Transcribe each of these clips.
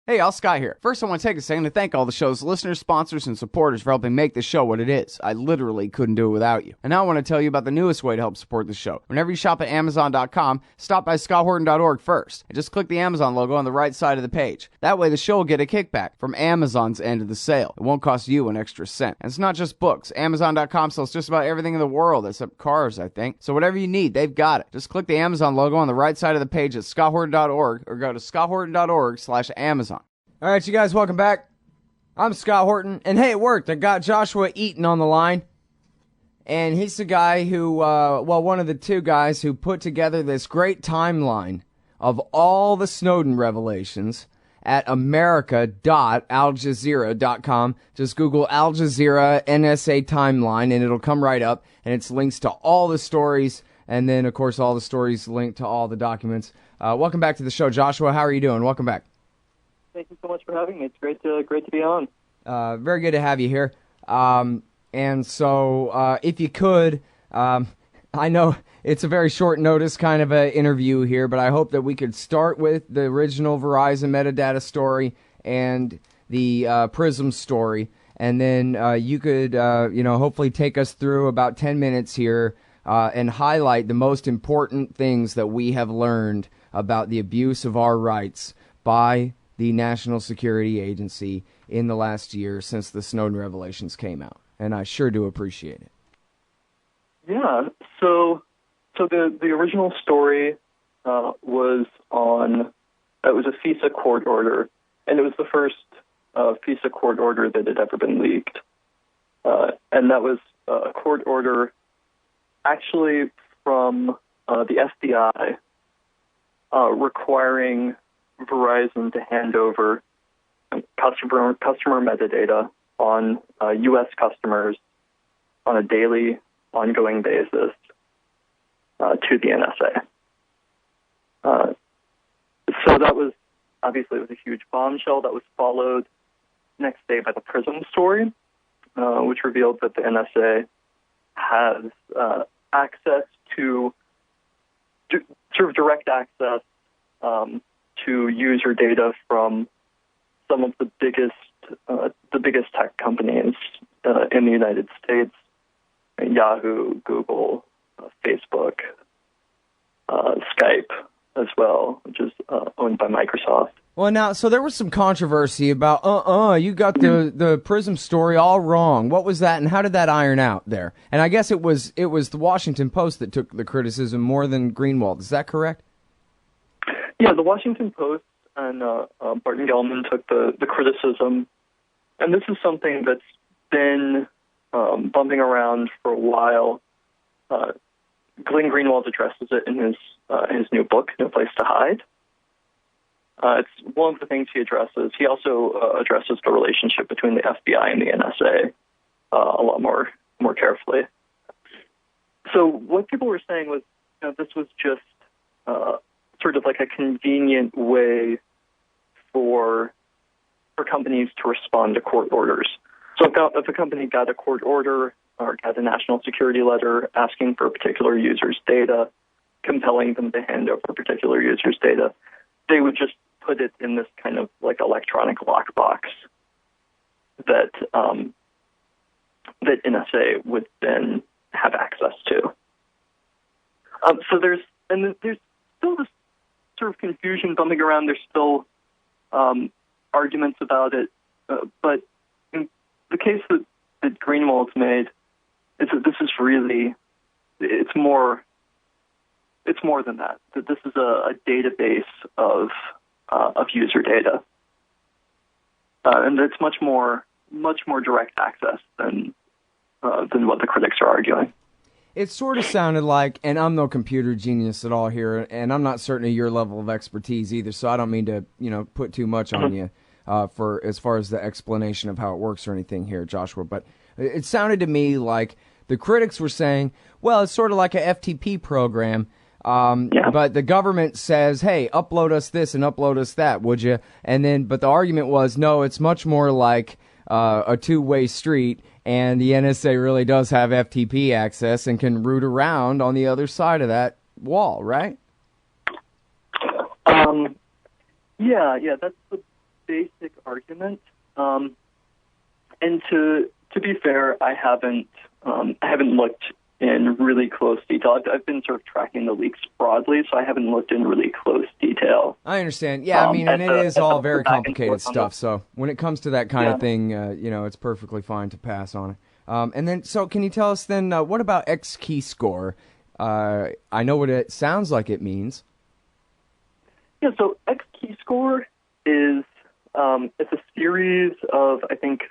Hey, Al Scott here. First, I want to take a second to thank all the show's listeners, sponsors, and supporters for helping make the show what it is. I literally couldn't do it without you. And now I want to tell you about the newest way to help support the show. Whenever you shop at Amazon.com, stop by ScottHorton.org first, and just click the Amazon logo on the right side of the page. That way, the show will get a kickback from Amazon's end of the sale. It won't cost you an extra cent. And it's not just books. Amazon.com sells just about everything in the world, except cars, I think. So whatever you need, they've got it. Just click the Amazon logo on the right side of the page at ScottHorton.org, or go to ScottHorton.org/Amazon. All right, you guys, welcome back. I'm Scott Horton, and hey, it worked. I got Joshua Eaton on the line, and he's the guy who, one of the two guys who put together this great timeline of all the Snowden revelations at america.aljazeera.com. Just Google Al Jazeera NSA timeline, and it'll come right up, and it's links to all the stories, and then, of course, all the stories linked to all the documents. Welcome back to the show, Joshua. How are you doing? Welcome back. Thank you so much for having me. It's great to be on. Very good to have you here. And so, if you could, I know it's a very short notice kind of an interview here, but I hope that we could start with the original Verizon metadata story and the Prism story, and then you could, hopefully take us through about 10 minutes here and highlight the most important things that we have learned about the abuse of our rights by the National Security Agency in the last year since the Snowden revelations came out. And I sure do appreciate it. Yeah, so the original story was a FISA court order, and it was the first FISA court order that had ever been leaked. And that was a court order actually from the FBI requiring Verizon to hand over customer metadata on U.S. customers on a daily, ongoing basis to the NSA. So that was, obviously, it was a huge bombshell that was followed next day by the Prism Story, which revealed that the NSA has access to, sort of direct access to user data from some of the biggest tech companies in the United States: Yahoo, Google, Facebook, Skype as well, which is owned by Microsoft. Well, now, so there was some controversy about, you got the Prism story all wrong. What was that, and how did that iron out there? And I guess it was the Washington Post that took the criticism more than Greenwald. Is that correct? Yeah, the Washington Post and Barton Gellman took the criticism, and this is something that's been bumping around for a while. Glenn Greenwald addresses it in his new book, No Place to Hide. It's one of the things he addresses. He also addresses the relationship between the FBI and the NSA a lot more carefully. So what people were saying was, this was just sort of like a convenient way for companies to respond to court orders. So if a company got a court order or got a national security letter asking for a particular user's data, compelling them to hand over a particular user's data, they would just put it in this kind of like electronic lockbox that that NSA would then have access to. So there's still this sort of confusion bumping around. There's still arguments about it, but in the case that Greenwald's made is that this is really, it's more than that. That this is a database of user data, and it's much more direct access than what the critics are arguing. It sort of sounded like, and I'm no computer genius at all here, and I'm not certain of your level of expertise either, so I don't mean to, put too much on you for as far as the explanation of how it works or anything here, Joshua, but it sounded to me like the critics were saying, well, it's sort of like a FTP program, but the government says, hey, upload us this and upload us that, would you? But the argument was, no, it's much more like a two-way street, and the NSA really does have FTP access and can root around on the other side of that wall, right? Yeah, that's the basic argument. And to be fair, I haven't looked in really close detail. I've been sort of tracking the leaks broadly, so I haven't looked in really close detail. I understand. Yeah, I mean, and it is all very complicated stuff. So when it comes to that kind of thing, it's perfectly fine to pass on it. And then, so can you tell us then, what about XKeyscore? I know what it sounds like it means. Yeah, so XKeyscore is it's a series of, I think,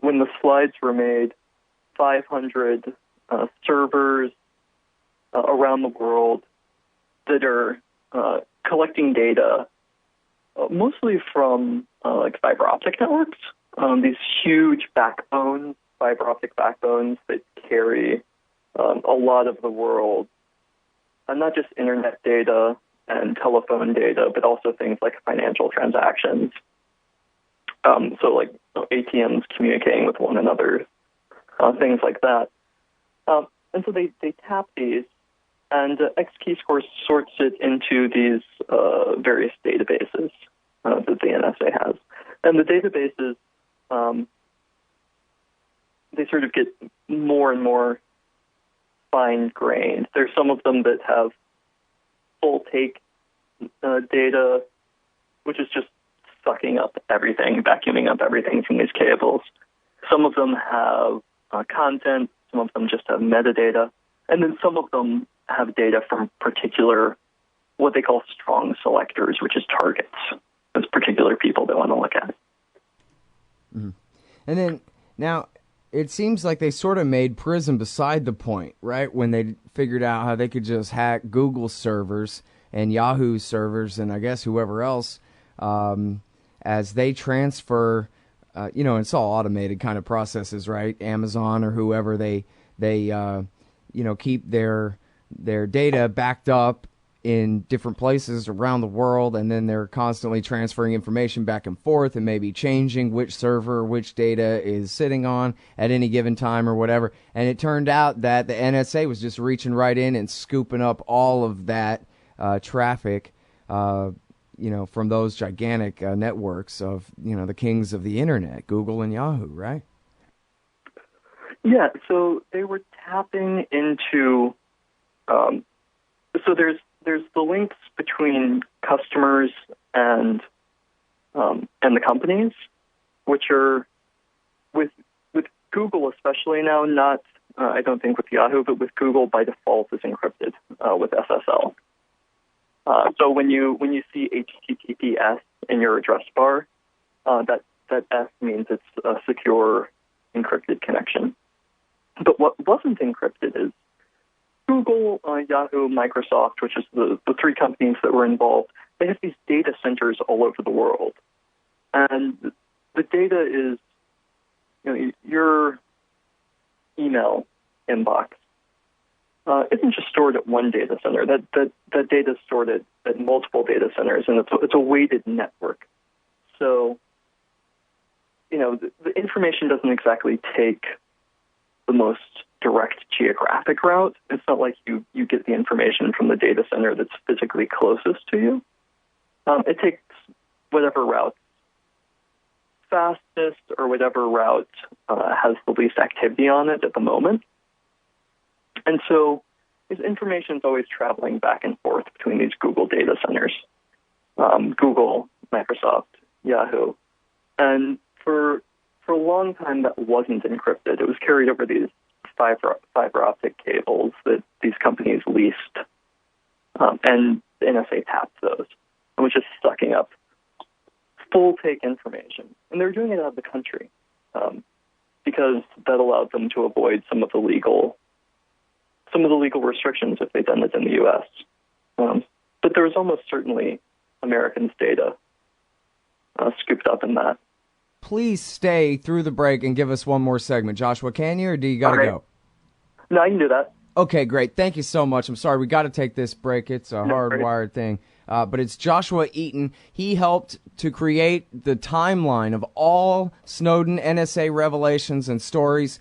when the slides were made, 500 servers around the world that are collecting data, mostly from like fiber optic networks. These huge backbones, fiber optic backbones that carry a lot of the world, and not just internet data and telephone data, but also things like financial transactions. So like ATMs communicating with one another, things like that. And so they tap these, and XKeyscore sorts it into these various databases that the NSA has. And the databases, they sort of get more and more fine-grained. There's some of them that have full take data, which is just sucking up everything, vacuuming up everything from these cables. Some of them have content, some of them just have metadata, and then some of them have data from particular, what they call strong selectors, which is targets. Those particular people they want to look at. Mm-hmm. And then, now, it seems like they sort of made Prism beside the point, right? When they figured out how they could just hack Google servers and Yahoo servers and I guess whoever else, as they transfer, it's all automated kind of processes, right? Amazon or whoever, they keep their data backed up in different places around the world, and then they're constantly transferring information back and forth and maybe changing which server, which data is sitting on at any given time or whatever. And it turned out that the NSA was just reaching right in and scooping up all of that traffic, from those gigantic networks of, the kings of the internet, Google and Yahoo, right? Yeah, so they were tapping into, so there's the links between customers and the companies, which are with Google especially now, not I don't think with Yahoo, but with Google by default is encrypted with SSL. So when you see HTTPS in your address bar, that S means it's a secure encrypted connection. But what wasn't encrypted is Google, Yahoo, Microsoft, which is the three companies that were involved. They have these data centers all over the world, and the data is, your email inbox isn't just stored at one data center. That data is stored at multiple data centers, and it's a weighted network. So, the information doesn't exactly take the most direct geographic route. It's not like you get the information from the data center that's physically closest to you. It takes whatever route fastest or whatever route has the least activity on it at the moment. And so this information is always traveling back and forth between these Google data centers, Google, Microsoft, Yahoo. And for a long time, that wasn't encrypted. It was carried over these fiber optic cables that these companies leased, and the NSA tapped those, and was just sucking up full take information. And they were doing it out of the country because that allowed them to avoid some of the legal restrictions if they'd done it in the U.S. But there was almost certainly Americans' data scooped up in that. Please stay through the break and give us one more segment. Joshua, can you, or do you got to go? No, I can do that. Okay, great. Thank you so much. I'm sorry, we got to take this break. It's a hardwired thing. But it's Joshua Eaton. He helped to create the timeline of all Snowden NSA revelations and stories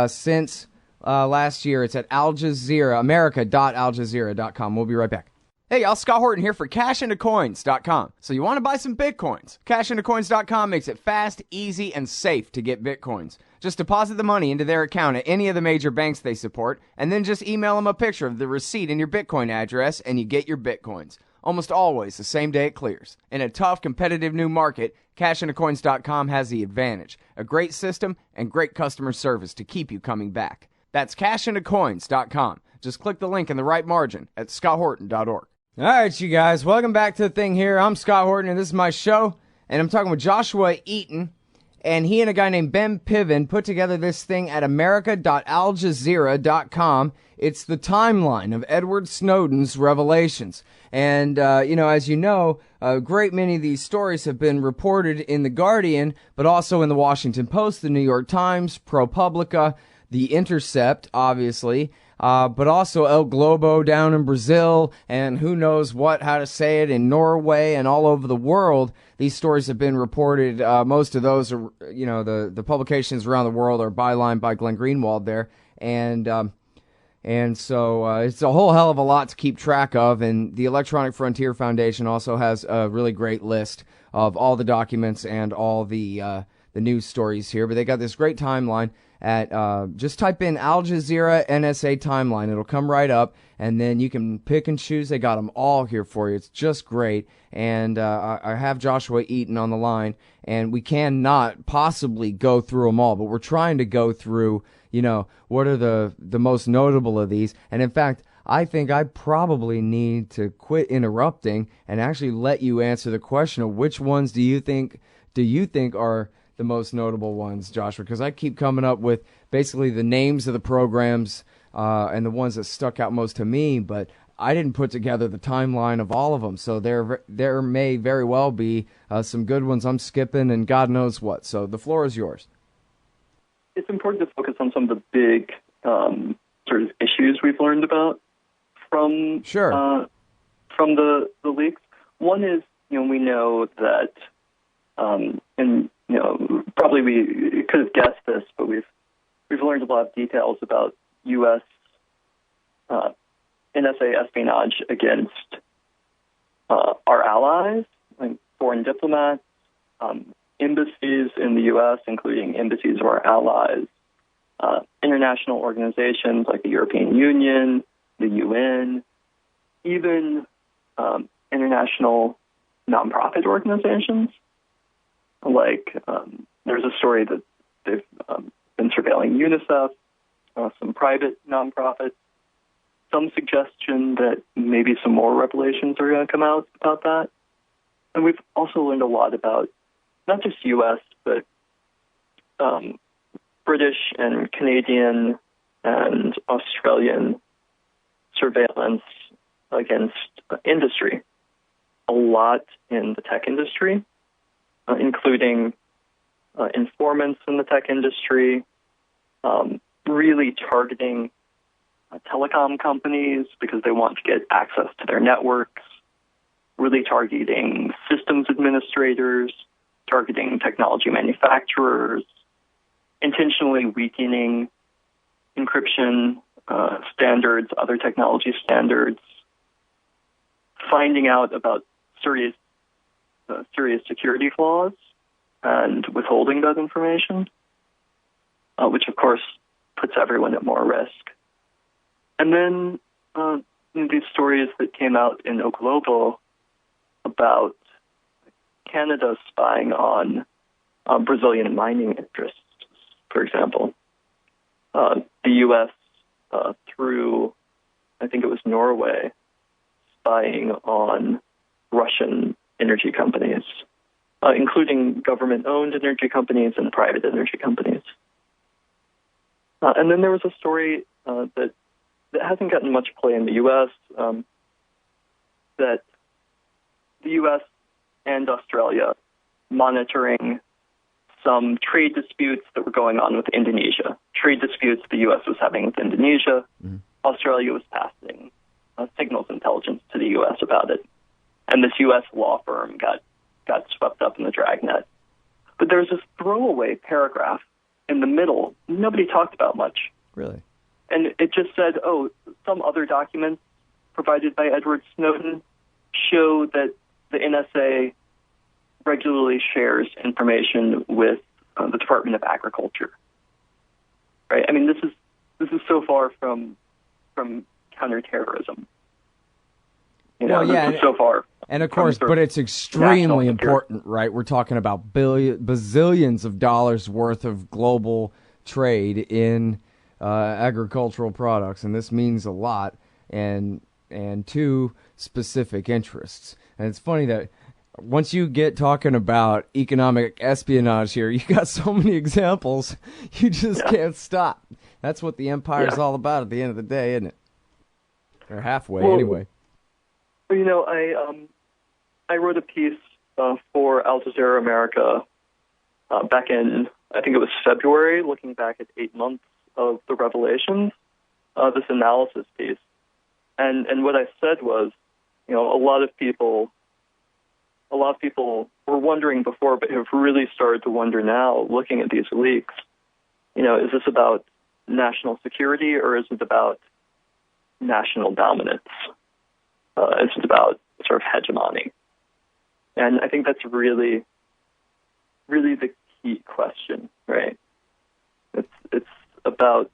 since last year. It's at Al Jazeera, America.aljazeera.com. We'll be right back. Hey y'all, Scott Horton here for cashintocoins.com. So you want to buy some Bitcoins? Cashintocoins.com makes it fast, easy, and safe to get Bitcoins. Just deposit the money into their account at any of the major banks they support, and then just email them a picture of the receipt and your Bitcoin address, and you get your Bitcoins. Almost always the same day it clears. In a tough, competitive new market, cashintocoins.com has the advantage. A great system and great customer service to keep you coming back. That's cashintocoins.com. Just click the link in the right margin at scotthorton.org. All right, you guys, welcome back to the thing here. I'm Scott Horton, and this is my show, and I'm talking with Joshua Eaton, and he and a guy named Ben Piven put together this thing at america.aljazeera.com. It's the timeline of Edward Snowden's revelations. And, as you know, a great many of these stories have been reported in The Guardian, but also in The Washington Post, The New York Times, ProPublica, The Intercept, obviously, but also El Globo down in Brazil, and who knows how to say it, in Norway and all over the world. These stories have been reported. Most of those are, the publications around the world are bylined by Glenn Greenwald there. And so it's a whole hell of a lot to keep track of. And the Electronic Frontier Foundation also has a really great list of all the documents and all the news stories here. But they got this great timeline. Just type in Al Jazeera NSA timeline. It'll come right up, and then you can pick and choose. They got them all here for you. It's just great. And I have Joshua Eaton on the line, and we cannot possibly go through them all, but we're trying to go through, what are the most notable of these. And in fact, I think I probably need to quit interrupting and actually let you answer the question of which ones do you think are the most notable ones, Joshua, because I keep coming up with basically the names of the programs and the ones that stuck out most to me, but I didn't put together the timeline of all of them, so there may very well be some good ones I'm skipping and God knows what. So the floor is yours. It's important to focus on some of the big sort of issues we've learned about from the leaks. One is, we know that, probably we could have guessed this, but we've learned a lot of details about U.S. NSA espionage against our allies, like foreign diplomats, embassies in the U.S., including embassies of our allies, international organizations like the European Union, the UN, even international nonprofit organizations. Like, there's a story that they've been surveilling UNICEF, some private nonprofits, some suggestion that maybe some more revelations are going to come out about that. And we've also learned a lot about not just U.S., but British and Canadian and Australian surveillance against industry. A lot in the tech industry, including informants in the tech industry, really targeting telecom companies because they want to get access to their networks, really targeting systems administrators, targeting technology manufacturers, intentionally weakening encryption standards, other technology standards, finding out about serious security flaws and withholding that information, which of course puts everyone at more risk. And then these stories that came out in El Globo about Canada spying on Brazilian mining interests, for example. The U.S. Through, I think it was Norway, spying on Russian energy companies, including government-owned energy companies and private energy companies. And then there was a story that hasn't gotten much play in the U.S., that the U.S. and Australia monitoring some trade disputes that were going on with Indonesia. Trade disputes the U.S. was having with Indonesia. Mm-hmm. Australia was passing signals intelligence to the U.S. about it. And this U.S. law firm got swept up in the dragnet. But there was this throwaway paragraph in the middle nobody talked about much. Really? And it just said, some other documents provided by Edward Snowden show that the NSA regularly shares information with the Department of Agriculture. Right? I mean, this is so far from counterterrorism. This is so far. And of course, but it's extremely important, right? We're talking about bazillions of dollars worth of global trade in agricultural products, and this means a lot, and to specific interests. And it's funny that once you get talking about economic espionage here, you got so many examples, you just can't stop. That's what the empire is all about at the end of the day, isn't it? Or halfway, anyway. I wrote a piece for Jazeera America back in, I think it was February, looking back at 8 months of the revelations, this analysis piece. And what I said was, a lot of people were wondering before, but have really started to wonder now, looking at these leaks, is this about national security or is it about national dominance? Is it about sort of hegemony? And I think that's really, really the key question, right? It's about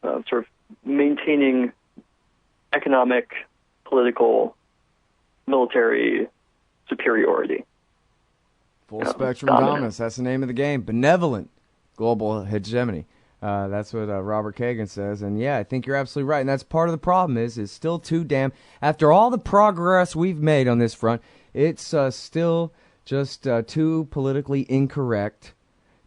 sort of maintaining economic, political, military superiority. Full spectrum dominance. That's the name of the game. Benevolent global hegemony. That's what Robert Kagan says. And yeah, I think you're absolutely right. And that's part of the problem is still too damn, after all the progress we've made on this front, it's still just too politically incorrect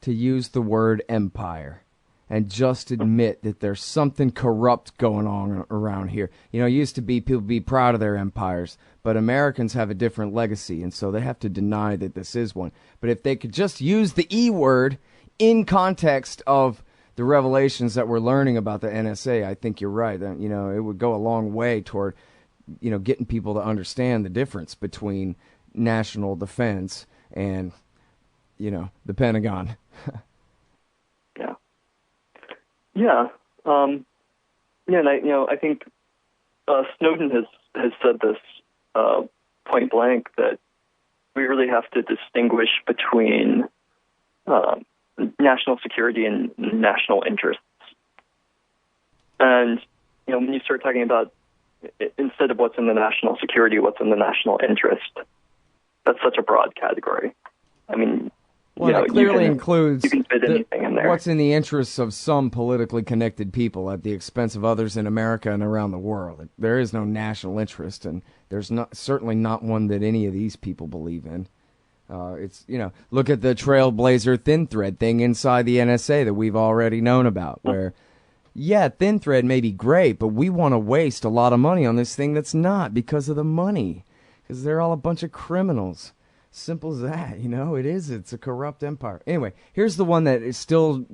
to use the word empire and just admit that there's something corrupt going on around here. It used to be people be proud of their empires, but Americans have a different legacy, and so they have to deny that this is one. But if they could just use the E word in context of the revelations that we're learning about the NSA, I think you're right. It would go a long way toward, getting people to understand the difference between national defense and, the Pentagon. And I think Snowden has said this point blank, that we really have to distinguish between national security and national interests. And when you start talking about, instead of what's in the national security, what's in the national interest, that's such a broad category. I mean, it clearly includes you can fit anything in there. What's in the interests of some politically connected people at the expense of others in America and around the world. There is no national interest, and there's certainly not one that any of these people believe in. Look at the Trailblazer thin thread thing inside the NSA that we've already known about, where, thin thread may be great, but we want to waste a lot of money on this thing that's not because of the money, because they're all a bunch of criminals. Simple as that, it's a corrupt empire. Anyway, here's the one that is still,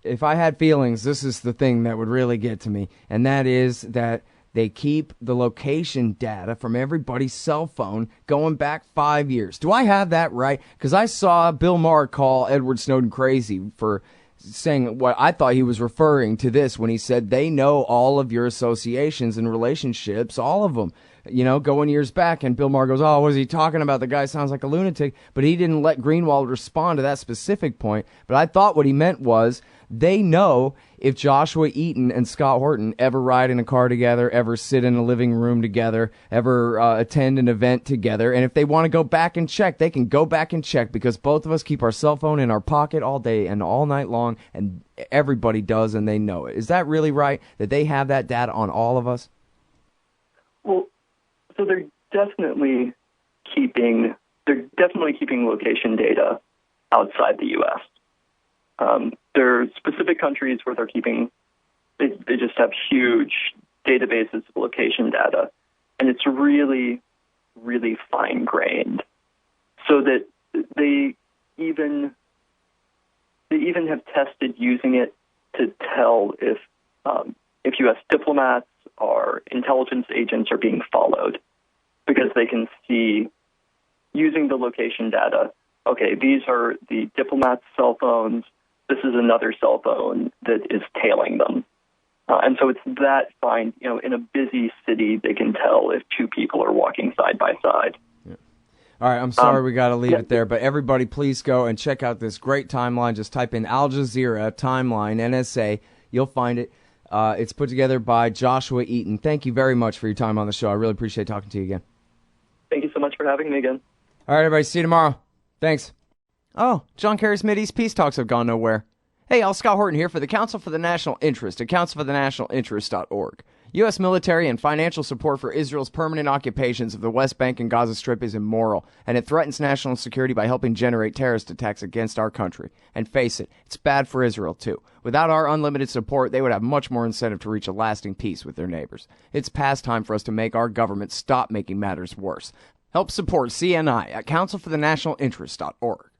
if I had feelings, this is the thing that would really get to me, and that is that they keep the location data from everybody's cell phone going back 5 years. Do I have that right? Because I saw Bill Maher call Edward Snowden crazy for saying what I thought he was referring to this when he said they know all of your associations and relationships, all of them, going years back. And Bill Maher goes, oh, what is he talking about? The guy sounds like a lunatic. But he didn't let Greenwald respond to that specific point. But I thought what he meant was they know if Joshua Eaton and Scott Horton ever ride in a car together, ever sit in a living room together, ever attend an event together. And if they want to go back and check, they can go back and check, because both of us keep our cell phone in our pocket all day and all night long, and everybody does, and they know it. Is that really right, that they have that data on all of us? Well, so they're definitely keeping location data outside the U.S. There are specific countries where they just have huge databases of location data, and it's really, really fine-grained, so that they even have tested using it to tell if U.S. diplomats or intelligence agents are being followed, because they can see, using the location data, okay, these are the diplomats' cell phones, this is another cell phone that is tailing them. And so it's that fine, in a busy city, they can tell if two people are walking side by side. Yeah. All right, I'm sorry we got to leave it there, but everybody please go and check out this great timeline. Just type in Al Jazeera timeline, NSA. You'll find it. It's put together by Joshua Eaton. Thank you very much for your time on the show. I really appreciate talking to you again. Thank you so much for having me again. All right, everybody. See you tomorrow. Thanks. Oh, John Kerry's Mideast peace talks have gone nowhere. Hey, Al, Scott Horton here for the Council for the National Interest at councilforthenationalinterest.org. U.S. military and financial support for Israel's permanent occupations of the West Bank and Gaza Strip is immoral, and it threatens national security by helping generate terrorist attacks against our country. And face it, it's bad for Israel, too. Without our unlimited support, they would have much more incentive to reach a lasting peace with their neighbors. It's past time for us to make our government stop making matters worse. Help support CNI at councilforthenationalinterest.org.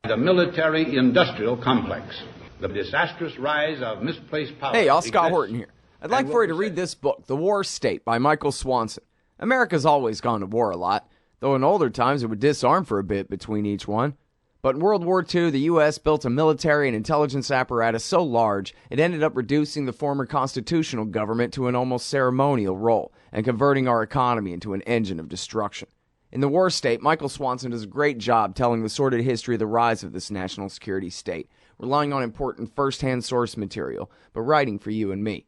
The military-industrial complex. The disastrous rise of misplaced power. Hey, Al, Scott Horton here. I'd like for you to read this book, The War State, by Michael Swanson. America's always gone to war a lot, though in older times it would disarm for a bit between each one. But in World War II, the U.S. built a military and intelligence apparatus so large, it ended up reducing the former constitutional government to an almost ceremonial role and converting our economy into an engine of destruction. In The War State, Michael Swanson does a great job telling the sordid history of the rise of this national security state, relying on important first-hand source material, but writing for you and me.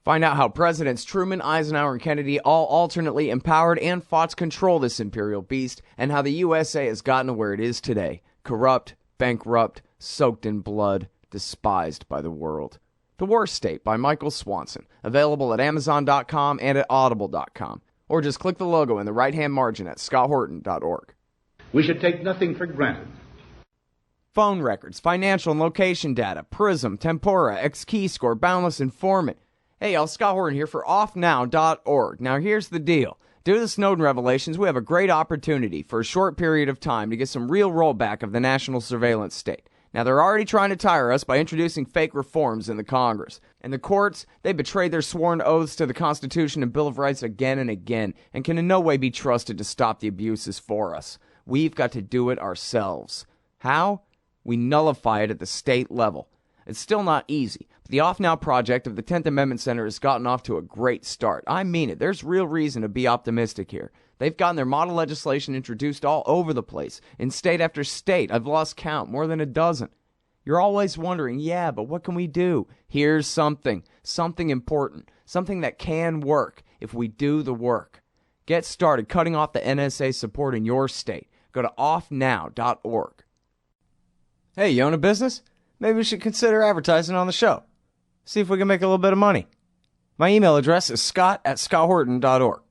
Find out how Presidents Truman, Eisenhower, and Kennedy all alternately empowered and fought to control this imperial beast, and how the USA has gotten to where it is today, corrupt, bankrupt, soaked in blood, despised by the world. The War State by Michael Swanson, available at Amazon.com and at Audible.com, or just click the logo in the right-hand margin at scotthorton.org. We should take nothing for granted. Phone records, financial and location data, Prism, Tempora, XKeyscore, Boundless Informant. Hey, y'all, Scott Horton here for offnow.org. Now, here's the deal. Due to the Snowden revelations, we have a great opportunity for a short period of time to get some real rollback of the national surveillance state. Now, they're already trying to tire us by introducing fake reforms in the Congress. And the courts, they betrayed their sworn oaths to the Constitution and Bill of Rights again and again, and can in no way be trusted to stop the abuses for us. We've got to do it ourselves. How? We nullify it at the state level. It's still not easy, but the Off Now project of the 10th Amendment Center has gotten off to a great start. I mean it. There's real reason to be optimistic here. They've gotten their model legislation introduced all over the place, in state after state. I've lost count, more than a dozen. You're always wondering, yeah, but what can we do? Here's something important, something that can work if we do the work. Get started cutting off the NSA support in your state. Go to offnow.org. Hey, you own a business? Maybe we should consider advertising on the show. See if we can make a little bit of money. My email address is scott@scotthorton.org.